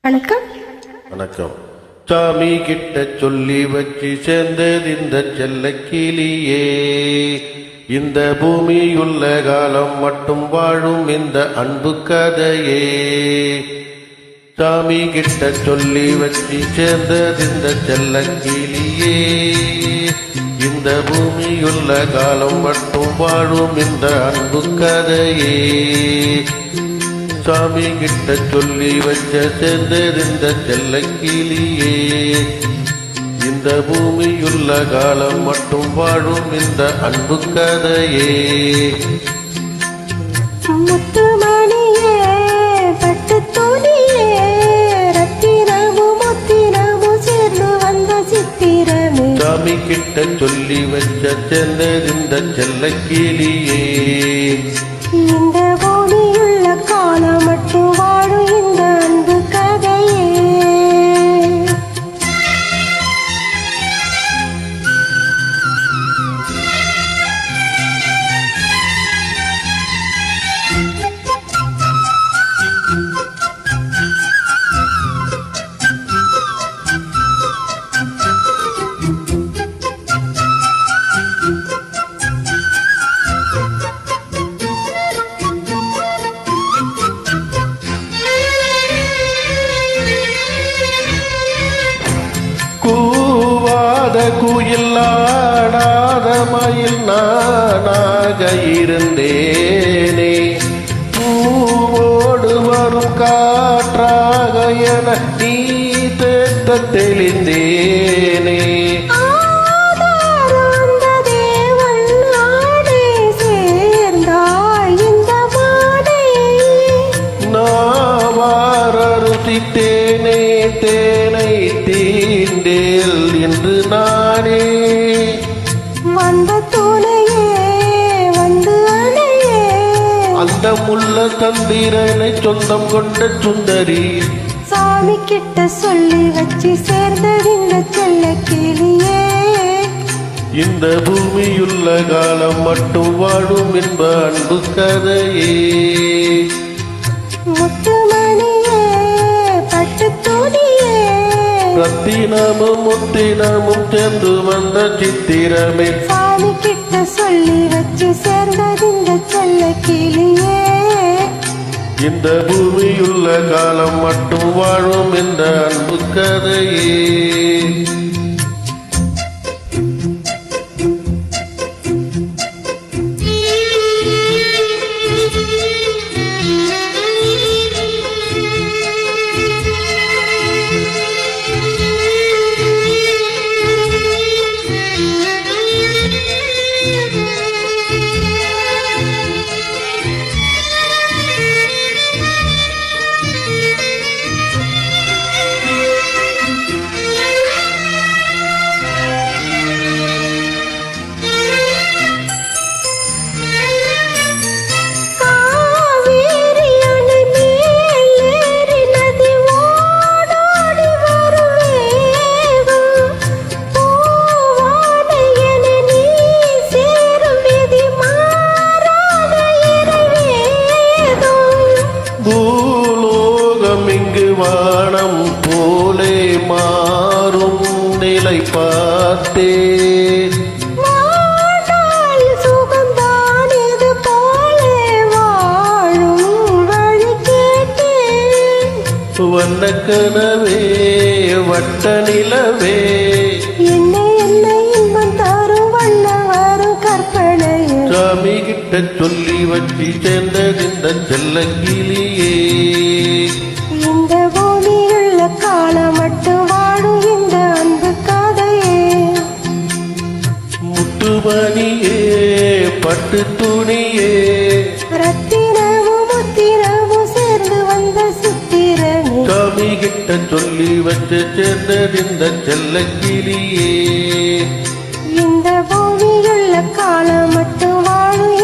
வணக்கம். வணக்கம். சாமி கிட்ட சொல்லி வச்சு சேர்ந்தது இந்த செல்லக்கிளியே, இந்த பூமியுள்ள காலம் மட்டும் வாழும் இந்த அன்பு கதையே. சாமி கிட்ட சொல்லி வச்சு சேர்ந்தது இந்த செல்லக்கிளியே, இந்த பூமியுள்ள காலம் மட்டும் வாழும் இந்த அன்பு கதையே. சாமி கிட்ட சொல்லி வச்ச சேர்ந்திருந்த செல்லக்கிளியே, இந்த பூமியுள்ள காலம் மட்டும் வாழும் இந்த அன்பு கதையே. முத்துமணியே, பட்டு துணியே, ரத்தினமும் முத்தினமும் சேர்ந்து வந்த சித்திரமே. சாமி கிட்ட சொல்லி வச்ச சேர்ந்திருந்த செல்லக்கிளியே, இந்த பூமியுள்ள காலம் மட்டும் வாழும் இந்த அன்பு கதையே. கூவாத குயிலாடாத மயில் நானாக இருந்தேனே, பூவோடு வரும் காற்றாக என நீ தேத்த தெளிந்தேனே. நாவாரருத்திட்டேனே தேனை தீண்டேல் என்று நானே. வந்த துணையே வந்து அணையே, அந்த முள்ள தந்திரனை சொந்தம் கொண்ட சுந்தரி. சாமி கிட்ட சொல்லி வச்சு சேர்ந்தது இந்த செல்லக்கிளியே, இந்த பூமியுள்ள காலம் மட்டும் வாழும் என்ப அன்பு கதையே. முத்துமணியே, பட்டு துணியே, ரத்தினமும் முத்தினமும் சேர்ந்து வந்த சித்திரமே. சாமி கிட்ட சொல்லி வச்சு சேர்ந்தது இந்த செல்லக்கிளியே, இந்த பூமியுள்ள காலம் மட்டும் வாழும் இந்த அன்பு கதையே. வானம் போலே மாறும் நிலை பார்த்தே, சுகந்தான் இது போலே வாழும் வழி கேட்டேன். வண்ண கனவே வட்ட நிலவே, என்னை என்னை இன்பம் தரும் வண்ண வரும் கற்பனை. சாமி கிட்ட சொல்லி வச்சு சேர்ந்தது இந்த செல்லக்கிளியே, இந்த பூமியுள்ள காலம் மட்டும் வாழும் இந்த அன்பு கதையே. முத்துமணியே, பட்டு துணியே, ரத்தினமும் முத்தினமும் சேர்ந்து வந்த சித்திரமே. சாமி கிட்ட சொல்லி வச்சு சேர்ந்தது இந்த செல்லக்கிளியே, இந்த பூமியுள்ள காலம் மட்டும் வாழும்